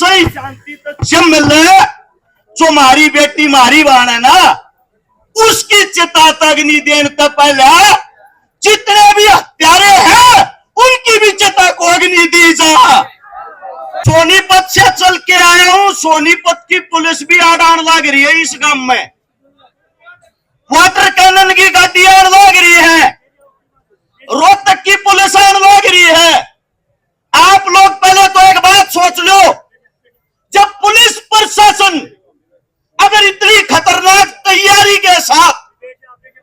पैसे ही शांति जब मिल रहे, जो मारी बेटी मारी बहन है ना, उसकी चिता अग्नि देने से पहले जितने भी हत्यारे हैं उनकी भी चिता को अग्नि दी जा। सोनीपत से चल के आया हूं, सोनीपत की पुलिस भी आड़ान लग रही है इस गांव में, वाटर कैनन की गाड़ी आड़ लग रही है, रोहतक की पुलिस आड़ लग रही है। आप लोग पहले तो एक बात सोच लो, जब पुलिस प्रशासन अगर इतनी खतरनाक तैयारी के साथ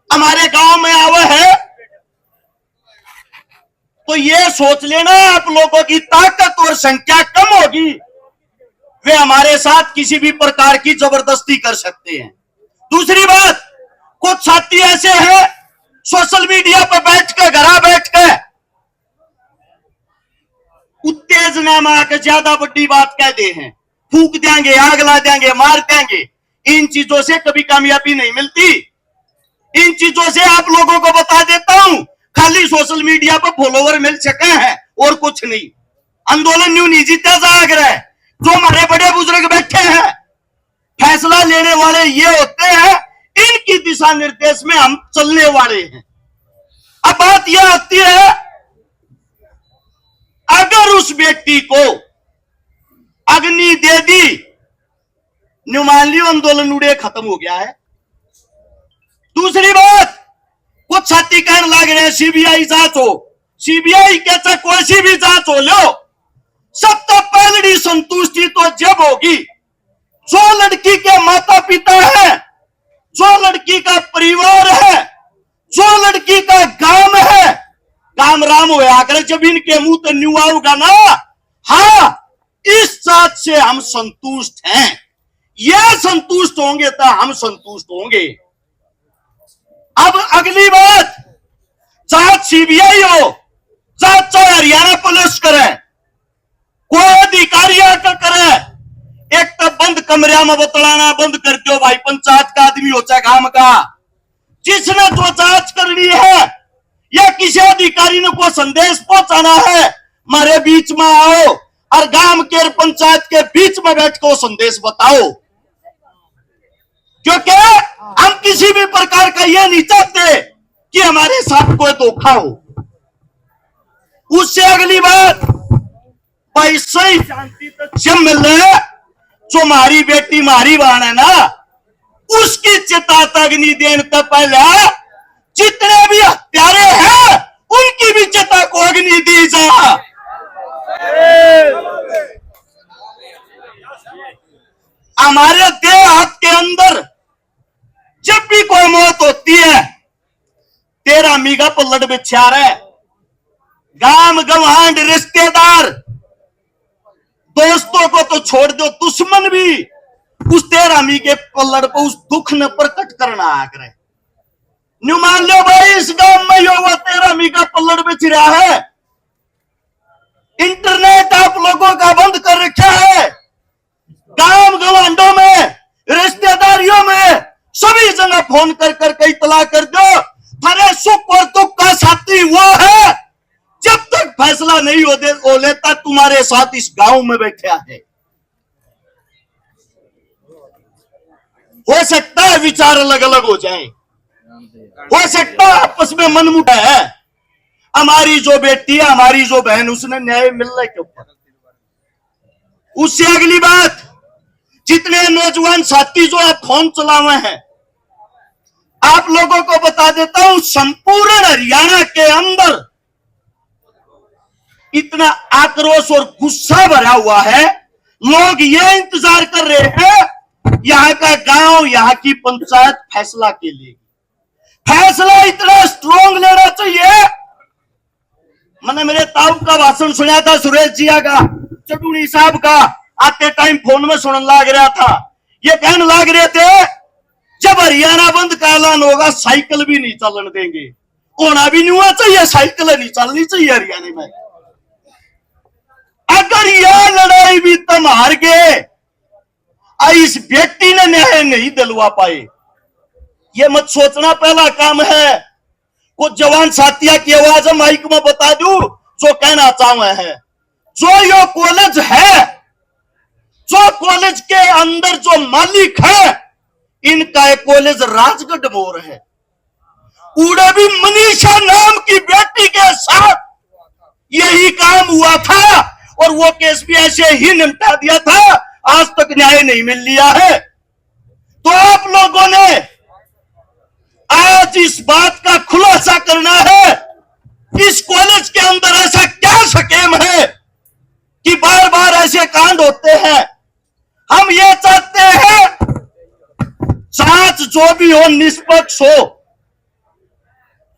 हमारे गांव में आवे है, तो ये सोच लेना आप लोगों की ताकत और संख्या कम होगी, वे हमारे साथ किसी भी प्रकार की जबरदस्ती कर सकते हैं। दूसरी बात, कुछ साथी ऐसे हैं सोशल मीडिया पर बैठ के घर बैठ के उत्तेजना में आकर ज्यादा बड़ी बात कहते हैं, फूक देंगे, आग ला देंगे, मार देंगे। इन चीजों से कभी कामयाबी नहीं मिलती। इन चीजों से आप लोगों को बता देता हूं, खाली सोशल मीडिया पर फॉलोवर मिल सके हैं और कुछ नहीं। आंदोलन न्यू नहीं जीता जाग रहा है। जो हमारे बड़े बुजुर्ग बैठे हैं, फैसला लेने वाले ये होते हैं, इनकी दिशा निर्देश में हम चलने वाले हैं। अब बात यह आती है, अगर उस व्यक्ति को अग्नि दे दी, मान लियो आंदोलन उड़े खत्म हो गया है। दूसरी बात, कुछ साथी कहने लग रहे हैं सीबीआई जांच हो, सीबीआई कहता कोई सी भी जांच हो लो, सबसे पहली संतुष्टि तो जब होगी जो लड़की के माता पिता है, जो लड़की का परिवार है, जो लड़की का गांव है, काम राम होया करे। जब इनके मुंह तो न्यू आऊगा ना, हाँ इस जांच से हम संतुष्ट हैं, ये संतुष्ट होंगे तो हम संतुष्ट होंगे। अब अगली बात, जांच सीबीआई हो, जांच चाहे हरियाणा पुलिस करे, कोई अधिकारी आकर करे, एक तो बंद कमरे में बतलाना बंद कर दो भाई, पंचायत का आदमी हो चाहे गांव का, जिसने जो जांच करनी है या किसी अधिकारी ने कोई संदेश पहुंचाना है, हमारे बीच में आओ और गांव के पंचायत के बीच में बैठ कर संदेश बताओ, क्योंकि हम किसी भी प्रकार का यह नहीं चाहते कि हमारे साथ कोई धोखा हो। उससे अगली बात, पैसे ही शांति जब मिल रहे, जो मारी बेटी मारी बहन है ना, उसकी चिता अग्नि देने से पहले जितने भी हत्यारे हैं उनकी भी चिता को अग्नि दी जा। हमारे देहात के अंदर जब भी कोई मौत होती है, तेरा मीगा पल्लड़ बिछा रहे, गांव गवांड रिश्तेदार दोस्तों को तो छोड़ दो, दुश्मन भी उस तेरा मी के पल्लड़ पर उस दुख ने प्रकट करना आग्रह। न्यू मान लो भाई, इस गांव में यो वो तेरा मी का पल्लड़ बिछ रहा है, इंटरनेट आप लोगों का बंद कर रखा है, गांव गवांडों में रिश्तेदारियों में सभी जगह फोन कर करके इतला कर दो, थारे सुख और दुख का साथी वो है, जब तक फैसला नहीं हो लेता तुम्हारे साथ इस गांव में बैठा है। हो सकता है विचार अलग अलग हो जाए, हो सकता है आपस में मनमुटा है, हमारी जो बेटी है, हमारी जो बहन, उसने न्याय मिलने के ऊपर। उससे अगली बात, जितने नौजवान साथी जो है फोन चलावे हैं, आप लोगों को बता देता हूं, संपूर्ण हरियाणा के अंदर इतना आक्रोश और गुस्सा भरा हुआ है, लोग ये इंतजार कर रहे हैं यहाँ का गांव, यहाँ की पंचायत फैसला के लिए। फैसला इतना स्ट्रॉन्ग लेना चाहिए। मैंने मेरे ताऊ का भाषण सुना था, सुरेश जिया का, चटूनी साहब का, आते टाइम फोन में सुनने लग रहा था। ये कहने लग रहे थे जब हरियाणा बंद का ऐलान होगा साइकिल भी नहीं चलने देंगे, होना भी नहीं हुआ चाहिए, साइकिल नहीं चलनी चाहिए हरियाणा में। अगर यह लड़ाई भी तुम हार गए, इस व्यक्ति ने न्याय नहीं दिलवा पाए, ये मत सोचना पहला काम है। कुछ जवान साथिया की आवाज माइक में बता दूं जो कहना चाहते हैं, जो यो कॉलेज है कॉलेज के अंदर जो मालिक है, इनका एक कॉलेज राजगढ़ मोर है। उड़े भी मनीषा नाम की बेटी के साथ यही काम हुआ था और वो केस भी ऐसे ही निपटा दिया था। आज तक न्याय नहीं मिल लिया है। तो आप लोगों ने आज इस बात का खुलासा करना है, इस कॉलेज के अंदर ऐसा क्या स्कीम है कि बार बार ऐसे कांड होते हैं। हम ये चाहते हैं जांच जो भी हो निष्पक्ष हो,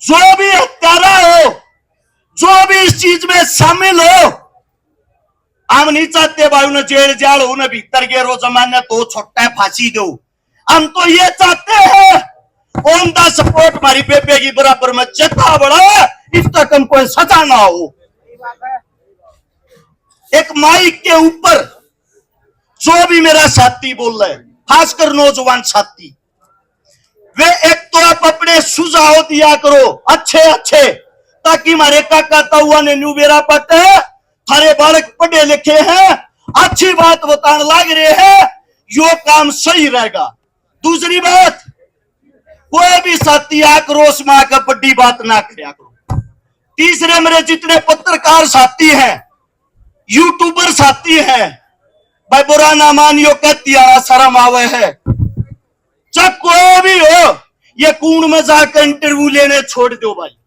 जो भी हत्यारा हो, जो भी इस चीज में शामिल हो। हम नहीं चाहते भाई उन्हें जेल जाल उन्हें भीतर के रो जमाने तो छोटा फांसी दो। हम तो ये चाहते हैं ऑन द सपोर्ट हमारी बेबे की बराबर में जता बड़ा, इस तक हम कोई सजा ना हो। एक माइक के ऊपर जो भी मेरा साथी बोल रहे, खासकर नौजवान साथी, वे एक तो आप अपने सुझाव दिया करो अच्छे अच्छे, ताकि हमारे काका ताऊआ ने न्यू बेरा पते थारे बालक पढ़े लिखे हैं, अच्छी बात बताने लग रहे हैं, यो काम सही रहेगा। दूसरी बात, कोई भी साथी आक्रोश में आकर बड़ी बात ना किया करो। तीसरे, मेरे जितने पत्रकार साथी हैं, यूट्यूबर साथी हैं, भाई बुरा ना मानियो, कहती शर्म आवे है। चाहे कोई भी हो, ये कूड़ में जाकर इंटरव्यू लेने छोड़ दो भाई।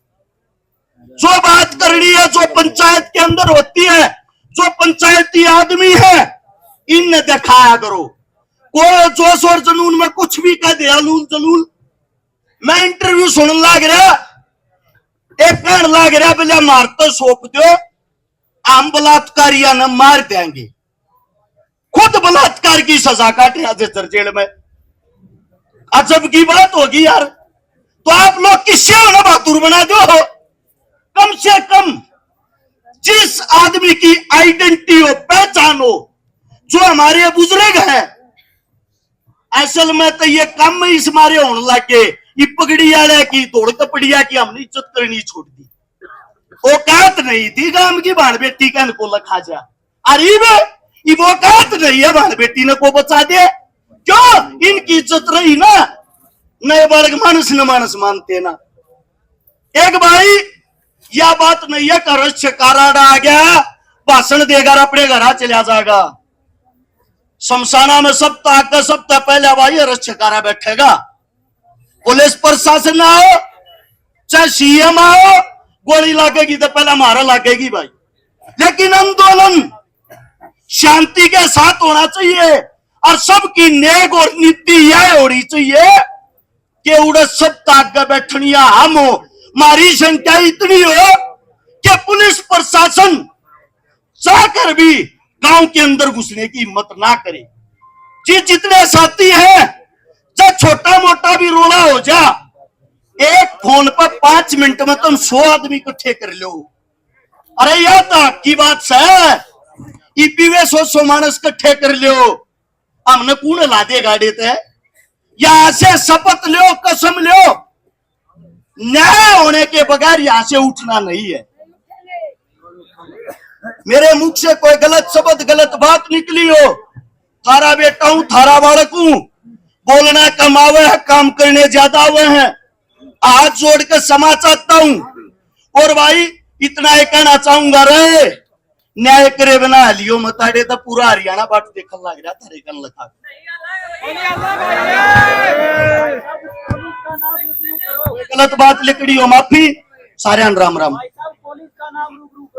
जो बात करनी है, जो पंचायत के अंदर होती है, जो पंचायती आदमी है, इन दिखाया करो। कोई जोश और जुनून में कुछ भी कह दे, अलूल जलूल। मैं इंटरव्यू सुनने लग रहा, एक कहने लग रहा बोले मार तो सौंप दो, हम बलात्कारिया न मार देंगे। खुद बलात्कार की सजा काटे आज जेल में। अजब की बात होगी यार। तो आप लोग किससे होना बहादुर बना दो। कम से कम जिस आदमी की आइडेंटिटी हो, पहचान हो, जो हमारे बुजुर्ग हैं, असल में तो ये कम इस मारे होने लगे, ये पगड़ी वाले की तोड़ कपड़िया की हमने इज्जत करनी छोड़ दी। औकात नहीं थी गांव की भाण बेटी का को लखा जा, अरे वो औकात नहीं है भाण बेटी ने को बचा दे। क्यों? इनकी इज्जत रही ना, नए वर्ग मानस न मानस मानते ना। एक भाई यह बात नहीं है कर काराड़ा आ गया, भाषण देकर अपने घर चला जाएगा। शमशाना में सप्ताह पहले भाई रक्षकारा बैठेगा। पुलिस प्रशासन आओ चाहे सीएम आओ, गोली लगेगी तो पहले मारा लगेगी भाई। लेकिन आंदोलन शांति के साथ होना चाहिए और सबकी नेक और नीति यह होनी चाहिए कि उड़े सब बैठनिया हम हो। हमारी संख्या इतनी हो कि पुलिस प्रशासन चाहकर भी गांव के अंदर घुसने की हिम्मत ना करे। जितने साथी हैं, चाहे छोटा मोटा भी रोला हो जा, एक फोन पर 5 मिनट में तुम 100 आदमी इकट्ठे कर लो। अरे यह तो की बात है, ईपीवे 100 मानस इकट्ठे कर लो, हमने कौन ला दे गाड़ी थे। यहां से शपथ लो, कसम लो, न्याय होने के बगैर यहां से उठना नहीं है। मेरे मुख से कोई गलत शब्द गलत बात निकली हो, थारा बेटा हूं, थारा बालक हूं, बोलना कम आवे है, काम करने ज्यादा हुए हैं। हाथ जोड़कर क्षमा चाहता हूं और भाई इतना ही कहना चाहूंगा, रे न्याय करे बिना लियो मताड़े तो पूरा हरियाणा बाट देखने लग रहा थारे कन लखा। गलत बात लिखड़ी हो माफी, सारे राम राम।